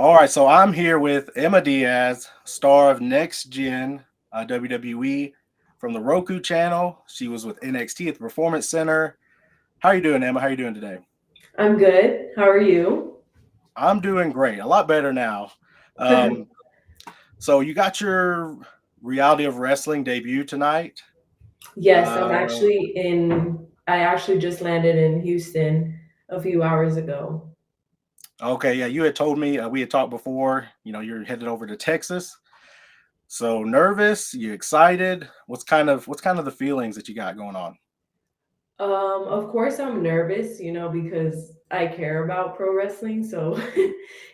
All right, so I'm here with Emma Diaz, star of Next Gen WWE from the Roku channel. She was with NXT at the Performance Center. How are you doing, Emma? How are you doing today? I'm good. How are you? I'm doing great, a lot better now. Um, so you got your Reality of Wrestling debut tonight. Yes, Uh, I actually just landed in Houston a few hours ago. okay, yeah, you had told me we had talked before. You're headed over to Texas. So nervous? You excited? What's kind of the feelings that you got going on? Of course I'm nervous, because I care about pro wrestling. So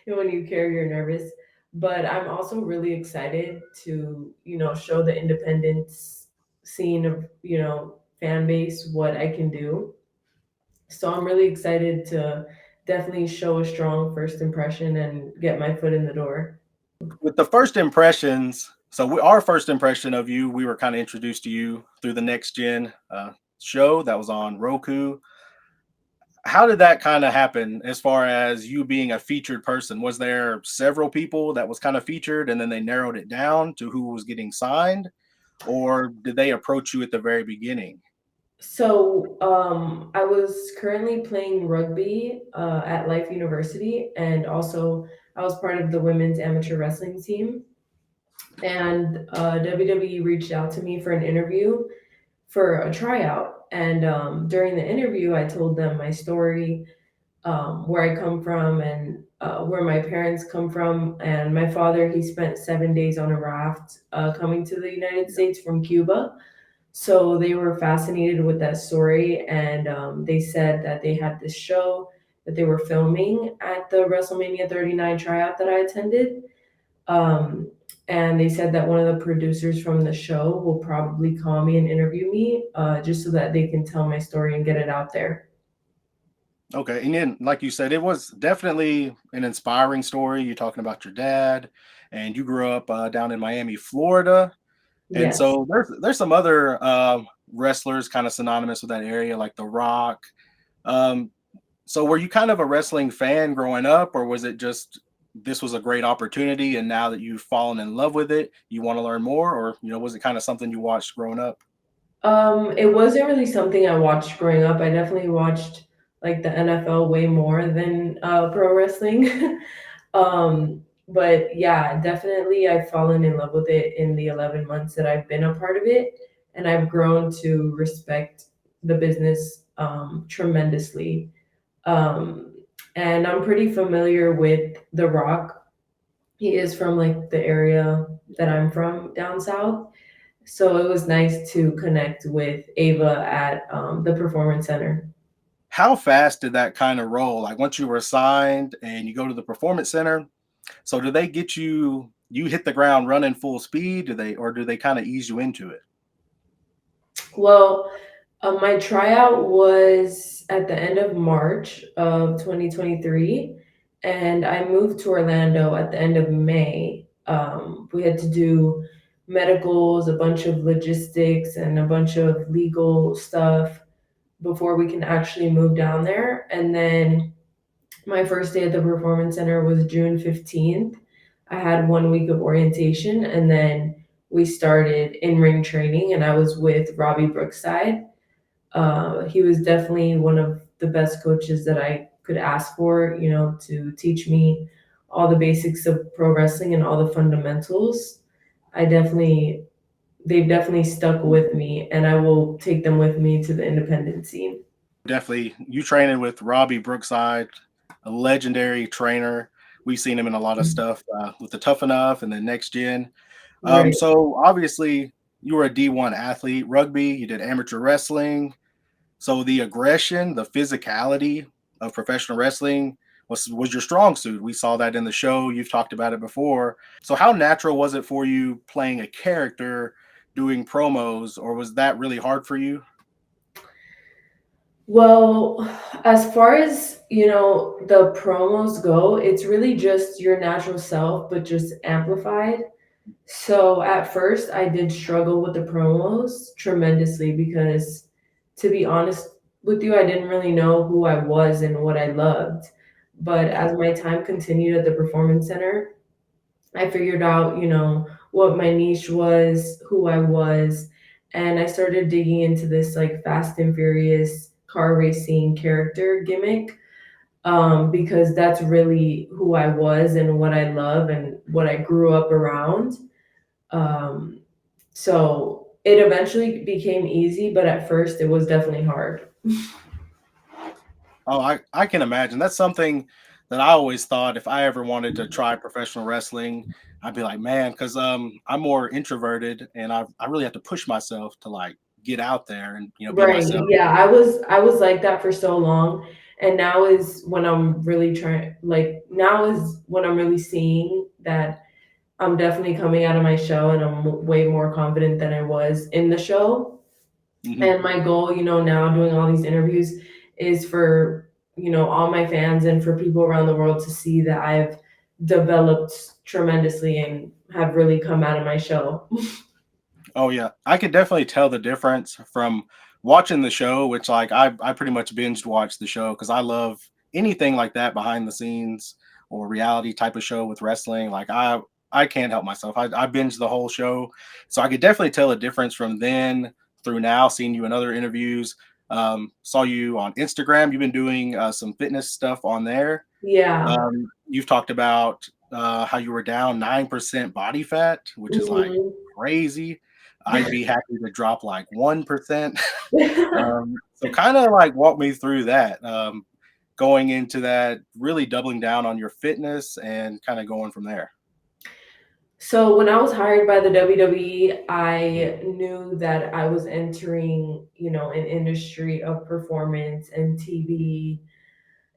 when you care, you're nervous. But I'm also really excited to, show the independence scene of, fan base what I can do. So I'm really excited to definitely show a strong first impression and get my foot in the door. With the first impressions, our first impression of you, we were kind of introduced to you through the Next Gen show that was on Roku. How did that kind of happen as far as you being a featured person? Was there several people that was kind of featured and then they narrowed it down to who was getting signed? Or did they approach you at the very beginning? So, I was currently playing rugby at Life University, and also I was part of the women's amateur wrestling team. And WWE reached out to me for an interview for a tryout. And during the interview, I told them my story, where I come from, and where my parents come from. And my father, he spent 7 days on a raft coming to the United States from Cuba, so they were fascinated with that story, and they said that they had this show that they were filming at the WrestleMania 39 tryout that I attended. Um, and they said that one of the producers from the show will probably call me and interview me, just so that they can tell my story and get it out there. Okay. And then, like you said, it was definitely an inspiring story. You're talking about your dad, and you grew up down in Miami, Florida. And Yes. so there's some other wrestlers kind of synonymous with that area, like The Rock. Um, so were you kind of a wrestling fan growing up, or was it just this was a great opportunity, and now that you've fallen in love with it, you want to learn more, or was it kind of something you watched growing up? It wasn't really something I watched growing up. I definitely watched like the NFL way more than pro wrestling. But yeah, definitely I've fallen in love with it in the 11 months that I've been a part of it. And I've grown to respect the business tremendously. Um, and I'm pretty familiar with The Rock. He is from like the area that I'm from down south. So it was nice to connect with Ava at the Performance Center. How fast did that kind of roll? Like once you were assigned and you go to the performance center, so do they get you hit the ground running full speed? Do they kind of ease you into it? Well, my tryout was at the end of March of 2023, and I moved to Orlando at the end of May. We had to do medicals, a bunch of logistics, and a bunch of legal stuff before we can actually move down there. And then my first day at the Performance Center was June 15th. I had 1 week of orientation, and then we started in ring training, and I was with Robbie Brookside. He was definitely one of the best coaches that I could ask for, to teach me all the basics of pro wrestling and all the fundamentals. I definitely, they've definitely stuck with me, and I will take them with me to the independent scene. Definitely, you training with Robbie Brookside, a legendary trainer. We've seen him in a lot of stuff with the Tough Enough and the Next Gen. Right. So obviously, you were a D1 athlete, rugby. You did amateur wrestling. So the aggression, the physicality of professional wrestling was your strong suit. We saw that in the show. You've talked about it before. So how natural was it for you playing a character doing promos, or was that really hard for you? Well, as far as, the promos go, it's really just your natural self, but just amplified. So at first, I did struggle with the promos tremendously because, to be honest with you, I didn't really know who I was and what I loved. But as my time continued at the Performance Center, I figured out, what my niche was, who I was, and I started digging into this like Fast and Furious car racing character gimmick, because that's really who I was and what I love and what I grew up around. Um, so it eventually became easy, but at first it was definitely hard. Oh, I can imagine. That's something that I always thought if I ever wanted to try professional wrestling, I'd be like, man, because I'm more introverted and I really have to push myself to like get out there and be Right. myself. Yeah, I was like that for so long. And now is when I'm really trying, like now is when I'm really seeing that I'm definitely coming out of my shell and I'm way more confident than I was in the show. Hmm. And my goal, now doing all these interviews is for, all my fans and for people around the world to see that I've developed tremendously and have really come out of my shell. Oh yeah, I could definitely tell the difference from watching the show, which like I pretty much binged watched the show because I love anything like that behind the scenes or reality type of show with wrestling. Like I can't help myself. I binged the whole show, so I could definitely tell a difference from then through now. Seeing you in other interviews, saw you on Instagram. You've been doing some fitness stuff on there. Yeah. You've talked about how you were down 9% body fat, which is like Mhm. crazy. I'd be happy to drop like 1%. So kind of like walk me through that. Going into that, really doubling down on your fitness and kind of going from there. So when I was hired by the WWE, I knew that I was entering, an industry of performance and TV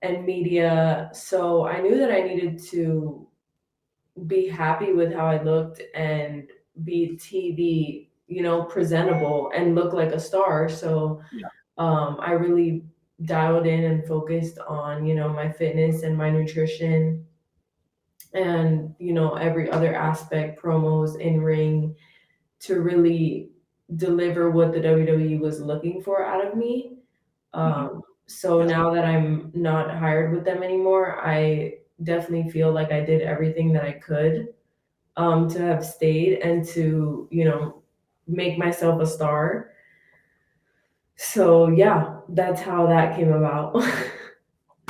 and media. So I knew that I needed to be happy with how I looked and be TV, presentable and look like a star. So Yeah. I really dialed in and focused on, my fitness and my nutrition and, every other aspect, promos, in ring, to really deliver what the WWE was looking for out of me. Hmm. So Yeah. now that I'm not hired with them anymore, I definitely feel like I did everything that I could, to have stayed and to, make myself a star. So yeah, that's how that came about.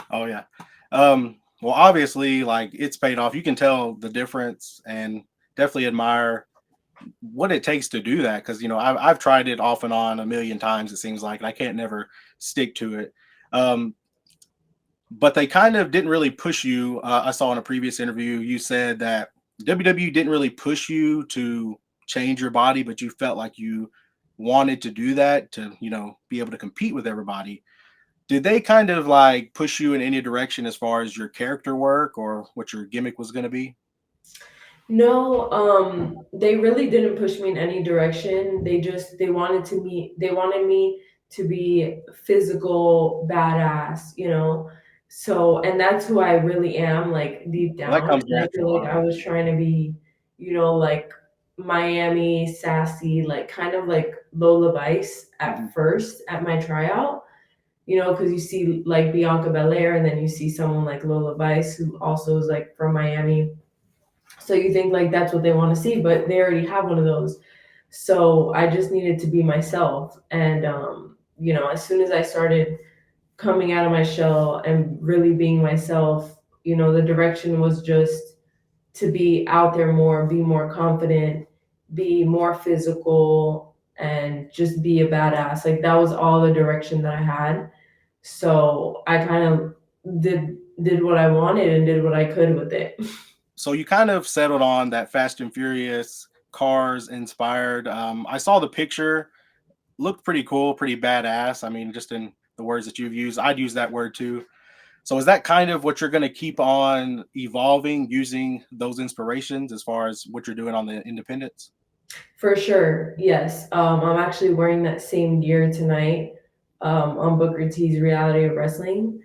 Oh yeah. Well, obviously, like it's paid off. You can tell the difference, and definitely admire what it takes to do that because I've tried it off and on a million times it seems like and I can't never stick to it. um but they kind of didn't really push you. I saw in a previous interview you said that WWE didn't really push you to change your body, but you felt like you wanted to do that to be able to compete with everybody. Did they kind of like push you in any direction as far as your character work or what your gimmick was going to be? No, they really didn't push me in any direction. They wanted me to be physical badass, So, and that's who I really am, like deep Well, that down. comes And I feel natural, like I was trying to be, like Miami sassy, like kind of like Lola Vice Mhm. at first at my tryout, because you see like Bianca Belair and then you see someone like Lola Vice who also is like from Miami, so you think like that's what they want to see, but they already have one of those. So I just needed to be myself. And, as soon as I started coming out of my shell and really being myself, the direction was just to be out there more, be more confident, be more physical, and just be a badass. Like that was all the direction that I had. So I kind of did what I wanted and did what I could with it. So you kind of settled on that Fast and Furious cars inspired. I saw the picture, looked pretty cool, pretty badass. I mean, just in the words that you've used, I'd use that word too. So is that kind of what you're going to keep on evolving, using those inspirations as far as what you're doing on the independents? For sure, yes. I'm actually wearing that same gear tonight, on Booker T's Reality of Wrestling.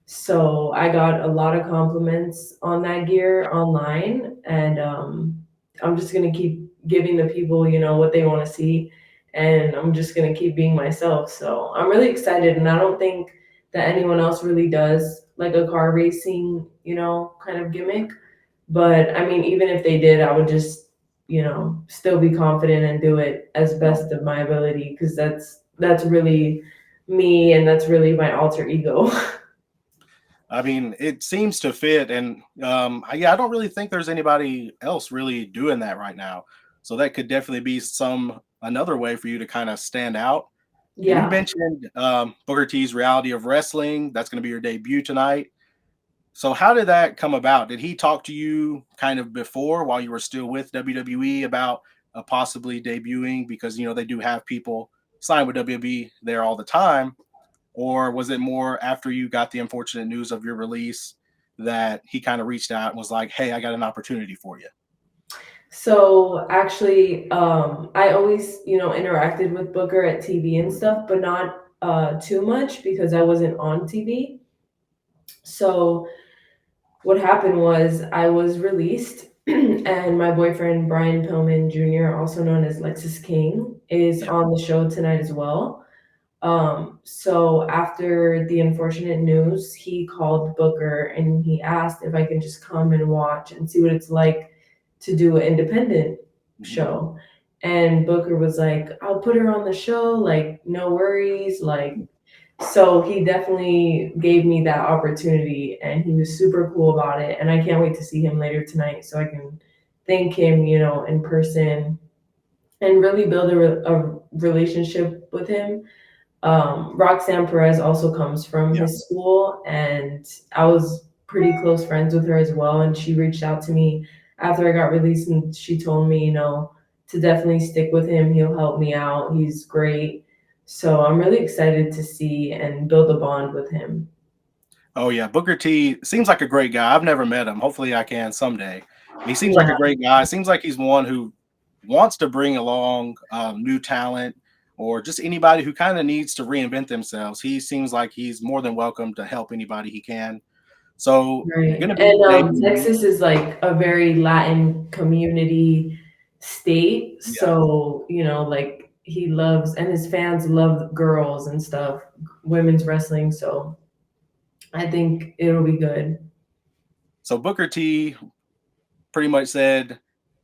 So I got a lot of compliments on that gear online, and I'm just gonna keep giving the people, what they want to see, and I'm just gonna keep being myself. So I'm really excited, and I don't think that anyone else really does, like a car racing, kind of gimmick. But I mean, even if they did, I would just, still be confident and do it as No. best of my ability, because that's really me, and that's really my alter ego. I mean, it seems to fit, and yeah, I don't really think there's anybody else really doing that right now. So that could definitely be some another way for you to kind of stand out. And you Yeah. mentioned Booker T's Reality of Wrestling. That's going to be your debut tonight. So how did that come about? Did he talk to you kind of before while you were still with WWE about possibly debuting? Because they do have people sign with WWE there all the time. Or was it more after you got the unfortunate news of your release that he kind of reached out and was like, "Hey, I got an opportunity for you"? So actually, I always, interacted with Booker at TV and stuff, but not too much because I wasn't on TV. So what happened was I was released, and my boyfriend Brian Pillman Jr., also known as Lexus King, is Yeah. on the show tonight as well. So after the unfortunate news, he called Booker and he asked if I can just come and watch and see what it's like to do an independent Mhm. show. And Booker was like, I'll put her on the show, like, no worries. Like, so he definitely gave me that opportunity, and he was super cool about it. And I can't wait to see him later tonight so I can thank him, in person, and really build a relationship with him. Roxanne Perez also comes from Yeah. his school, and I was pretty close friends with her as well. And she reached out to me after I got released, and she told me, to definitely stick with him. He'll help me out. He's great. So I'm really excited to see and build a bond with him. Oh yeah, Booker T seems like a great guy. I've never met him. Hopefully, I can someday. He seems like Yeah, a great guy. Seems like he's one who wants to bring along new talent or just anybody who kind of needs to reinvent themselves. He seems like he's more than welcome to help anybody he can. So you're right. going to be And debuting. Texas is like a very Latin community state. Yeah. So, like he loves, and his fans love girls and stuff, women's wrestling. So I think it'll be good. So Booker T pretty much said,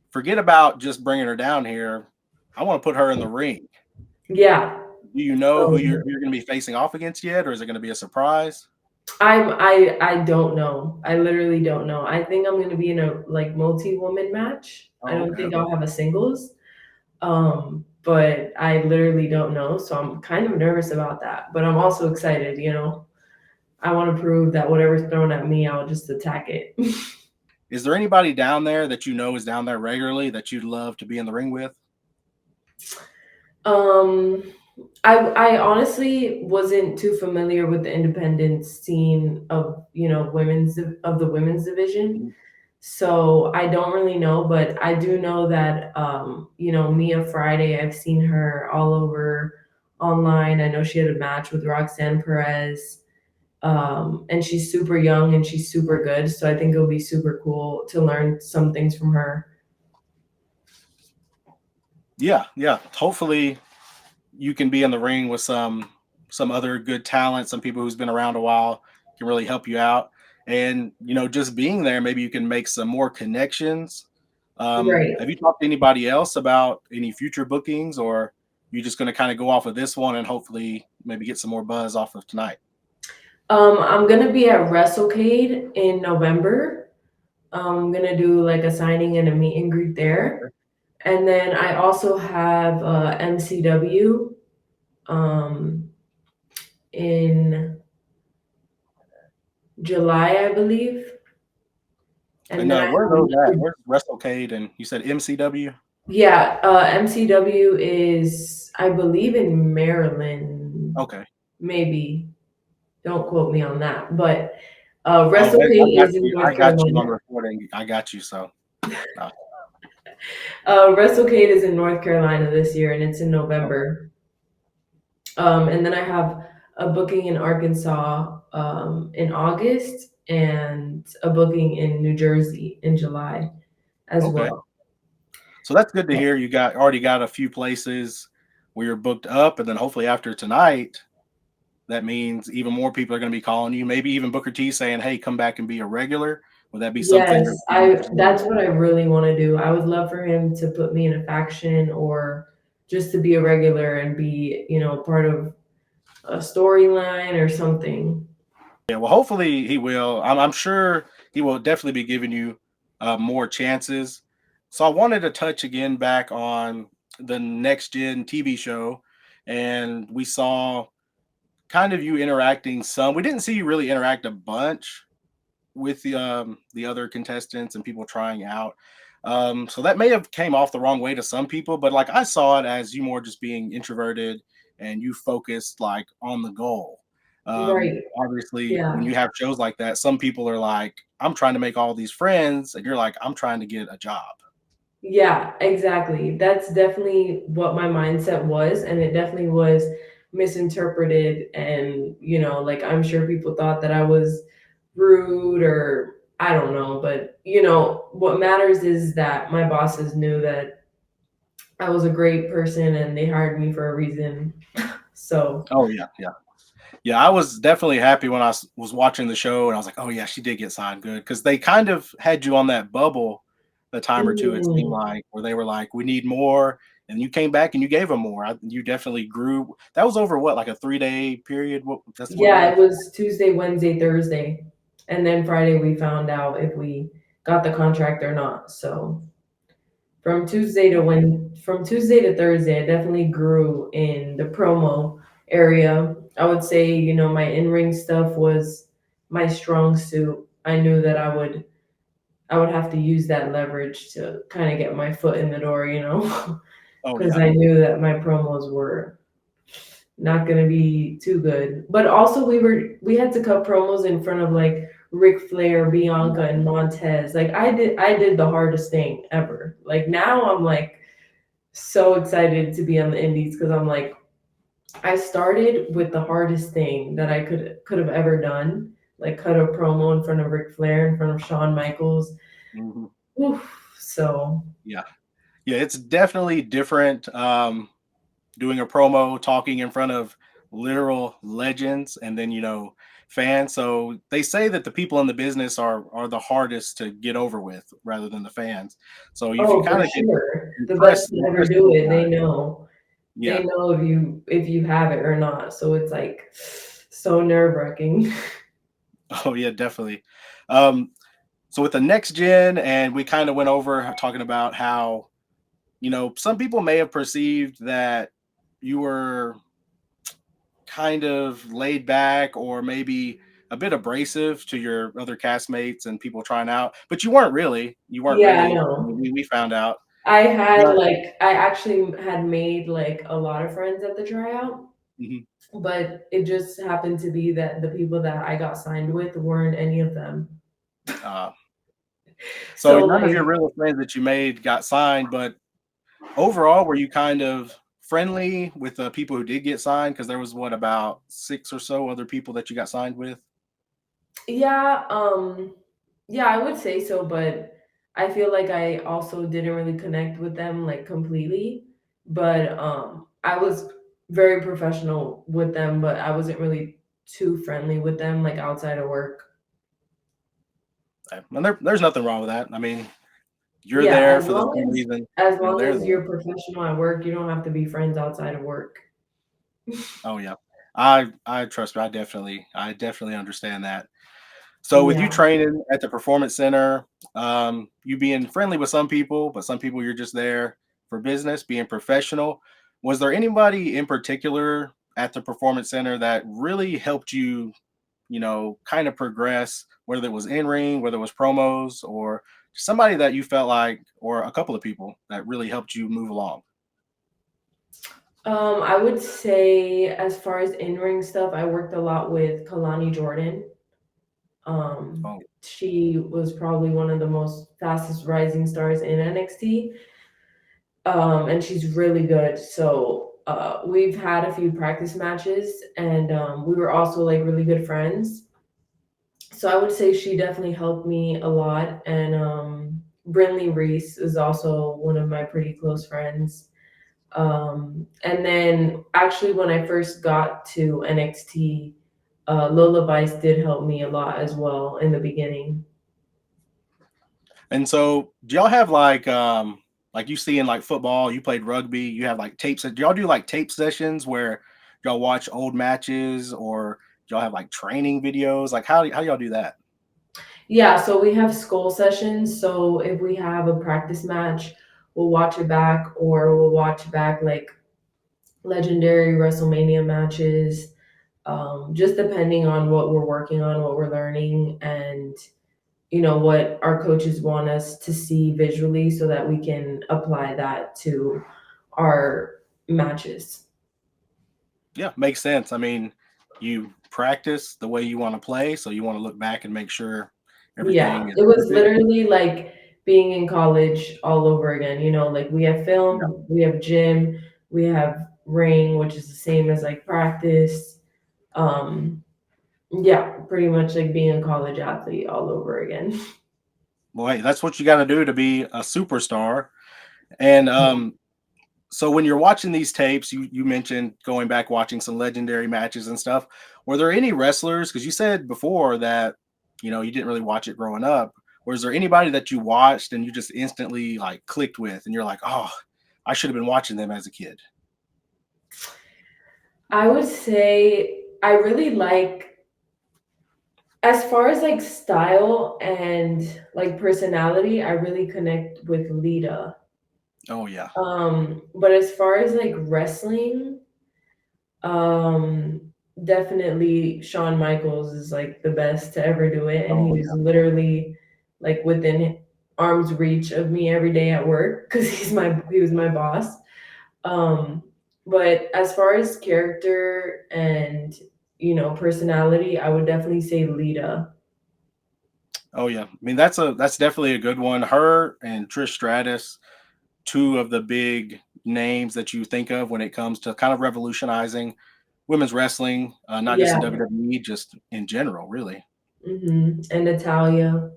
forget about just bringing her down here. I want to put her in the ring. Yeah. Do you know who So you're going to be facing off against yet, or is it going to be a surprise? I don't know. I literally don't know. I think I'm gonna be in a like multi-woman match. I Oh, don't okay, think okay. I'll have a singles. But I literally don't know. So I'm kind of nervous about that. But I'm also excited, I want to prove that whatever's thrown at me, I'll just attack it. Is there anybody down there that you know is down there regularly that you'd love to be in the ring with? um I honestly wasn't too familiar with the independent scene of, the women's division. Mhm. So I don't really know, but I do know that Mia Friday, I've seen her all over online. I know she had a match with Roxanne Perez. And she's super young and she's super good. So I think it'll be super cool to learn some things from her. Yeah, yeah. Hopefully, you can be in the ring with some other good talent, some people who's been around a while can really help you out. And just being there, maybe you can make some more connections. Right. Have you talked to anybody else about any future bookings, or you just going to kind of go off of this one and hopefully maybe get some more buzz off of tonight? I'm gonna be at WrestleCade in November. I'm gonna do like a signing and a meet and greet there. Okay. And then I also have MCW um, in July, I believe. And And then I where are have those at? another. Where's WrestleCade? And you said MCW? Yeah, MCW is, I believe, in Maryland. Okay. Maybe. Don't quote me on that. But Oh, I WrestleCade got is in you. I North got you on Carolina. recording. I got you. So, uh, WrestleCade is in North Carolina this year, and it's in okay. November. And then I have a booking in Arkansas in August, and a booking in New Jersey in July as Okay. well. So that's good to hear. You got already got a few places where you're booked up, and then hopefully after tonight, that means even more people are going to be calling you. Maybe even Booker T saying, "Hey, come back and be a regular." Would that be something Yes, you're I interested in? that's what I really want to do. I would love for him to put me in a faction or just to be a regular and be, part of a storyline or something. Yeah, well, hopefully he will. I'm sure he will definitely be giving you more chances. So I wanted to touch again back on the Next Gen TV show, and we saw kind of you interacting some. We didn't see you really interact a bunch with the other contestants and people trying out. So that may have came off the wrong way to some people, but like I saw it as you more just being introverted and you focused like on the goal. Right. Obviously, when Yeah. you have shows like that, some people are like, "I'm trying to make all these friends," and you're like, "I'm trying to get a job." Yeah, exactly. That's definitely what my mindset was, and it definitely was misinterpreted. And, like I'm sure people thought that I was rude or I don't know, but what matters is that my bosses knew that I was a great person and they hired me for a reason. So, Oh yeah, yeah. Yeah, I was definitely happy when was watching the show, and I was like, "Oh yeah, she did get signed good," because they kind of had you on that bubble a time or two. It seemed mm, like where they were like, "We need more," and you came back and you gave them more. You definitely grew. That was over what, like a 3 day period. That's what it yeah, it was. was Tuesday, Wednesday, Thursday, and then Friday we found out if we got the contract or not. So, from Tuesday to Thursday, I definitely grew in the promo area. I would say, my in-ring stuff was my strong suit. I knew that I would have to use that leverage to kind of get my foot in the door, Oh because yeah. I knew that my promos were not going to be too good. But also we had to cut promos in front of like Ric Flair, Yeah. Bianca, and Montez. Like I did the hardest thing ever. Like now I'm like so excited to be on the indies because I'm like I started with the hardest thing that I could have ever done, like cut a promo in front of Ric Flair, in front of Shawn Michaels. Mhm. Oof. So Yeah. Yeah. It's definitely different. Doing a promo, talking in front of literal legends, and then fans. So they say that the people in the business are the hardest to get over with, rather than the fans. So if you oh, for kind of can sure, the best to ever impress do those it. They guys, know. They yeah, know if you have it or not. So it's like so nerve wracking. oh yeah, definitely. Um, so with the next gen, and we kind of went over talking about how some people may have perceived that you were kind of laid back or maybe a bit abrasive to your other castmates and people trying out, but you weren't really. You weren't Yeah, I really. know. We found out, I but like I actually had made like a lot of friends at the tryout, mhm, but it just happened to be that the people that I got signed with weren't any of them. uh, so So none of your like real friends that you made got signed. But overall, were you kind of friendly with the people who did get signed? Because there was what, about six or so other people that you got signed with. yeah, yeah, I would say so, but I feel like I also didn't really connect with them like completely. But I was very professional with them, but I wasn't really too friendly with them like outside of work. And there's nothing wrong with that. I mean, you're Yeah, there as for the long same as reason as long they're as there. you're professional at work, you don't have to be friends outside of work. Oh yeah. I trust me, I definitely understand that. So with you Yeah. training at the performance center, you being friendly with some people, but some people you're just there for business, being professional. Was there anybody in particular at the performance center that really helped you, kind of progress, whether it was in ring, whether it was promos, or somebody that you felt like, or a couple of people that really helped you move along? I would say as far as in-ring stuff, I worked a lot with Kalani Jordan. Oh, She was probably one of the most fastest rising stars in NXT. And she's really good. So we've had a few practice matches, and we were also like really good friends. So I would say she definitely helped me a lot. And Brinley Reese is also one of my pretty close friends. And then actually, when I first got to NXT, Lola Vice did help me a lot as well in the beginning. And so, do y'all have like you see in like football, you played rugby, you have like tapes. Do y'all do like tape sessions where y'all watch old matches, or do y'all have like training videos? Like how y'all do that? Yeah, so we have school sessions. So if we have a practice match, we'll watch it back, or we'll watch back like legendary WrestleMania matches, just depending on what we're working on, what we're learning, and what our coaches want us to see visually so that we can apply that to our matches. Yeah, makes sense. I mean, you practice the way you want to play, so you want to look back and make sure Yeah, everything is it was perfect. literally like being in college all over again. Like we have Yeah. film, we have gym, we have ring, which is the same as like practice. Um, yeah, pretty much like being a college athlete all over again. Well, hey, that's what you got to do to be a superstar. And so when you're watching these tapes, you mentioned going back watching some legendary matches and stuff. Were there any wrestlers? Because you said before that you didn't really watch it growing up. Was there anybody that you watched and you just instantly like clicked with, and you're like, oh, I should have been watching them as a kid? I would say I really like, as far as like style and like personality, I really connect with Lita. Oh yeah, But as far as like wrestling, um, definitely Shawn Michaels is like the best to ever do it, and oh he was yeah. literally like within arm's reach of me every day at work because he was my boss. Um, but as far as character and personality, I would definitely say Lita. Oh yeah. I mean that's definitely a good one. Her and Trish Stratus, two of the big names that you think of when it comes to kind of revolutionizing women's wrestling, not just in Yeah. WWE, just in general, really. And Natalia.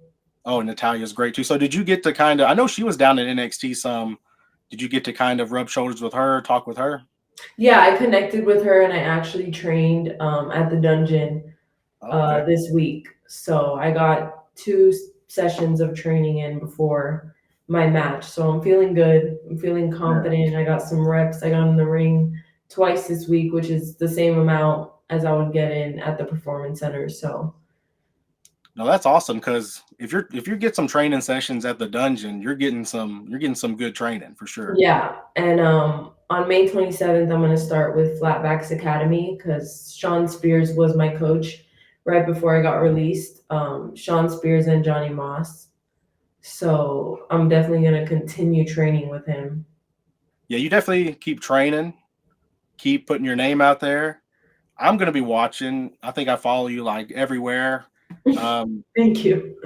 Oh, and Natalia's great too. So did you get to kind of? I know she was down in NXT some. Did you get to kind of rub shoulders with her, talk with her? Yeah, I connected with her and I actually trained at the dungeon Oh, okay. this week. So I got two sessions of training in before my match. So I'm feeling good. I'm feeling Yeah. confident. I got some reps. I got in the ring twice this week, which is the same amount as I would get in at the Performance Center. So No, that's awesome because if you get some training sessions at the dungeon, you're getting some good training for sure. yeah. And on May 27th, I'm going to start with Flatbacks Academy because Sean Spears was my coach right before I got released. Sean Spears and Johnny Moss. So I'm definitely going to continue training with him. Yeah, you definitely keep training, keep putting your name out there. I'm gonna be watching. I think I follow you like everywhere. Um, Thank you.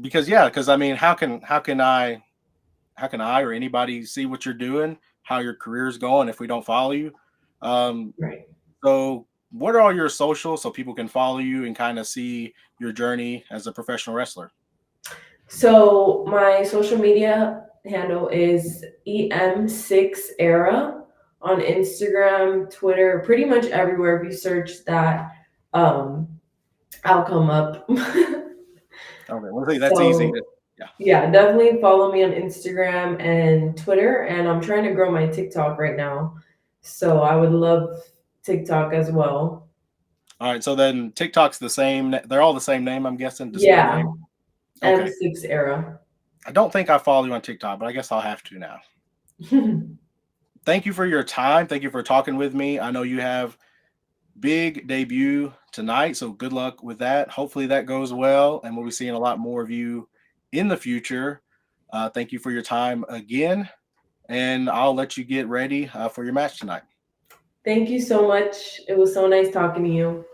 because yeah, because I mean, how can I or anybody see what you're doing, how your career is going if we don't follow you? Um, Right. so what are all your socials so people can follow you and kind of see your journey as a professional wrestler? So my social media handle is EM6era on Instagram, Twitter, pretty much everywhere. If you search that, um, I'll come up. Okay, well, I think that's easy. So Yeah. yeah, definitely follow me on Instagram and Twitter. And I'm trying to grow my TikTok right now. So I would love TikTok as well. All right. So then TikTok's the same. They're all the same name, I'm guessing. Display Yeah, name. Okay. M6 era. I don't think I follow you on TikTok, but I guess I'll have to now. Thank you for your time. Thank you for talking with me. I know you have big debut tonight, so good luck with that. Hopefully that goes well, and we'll be seeing a lot more of you in the future. Thank you for your time again, and I'll let you get ready for your match tonight. Thank you so much. It was so nice talking to you.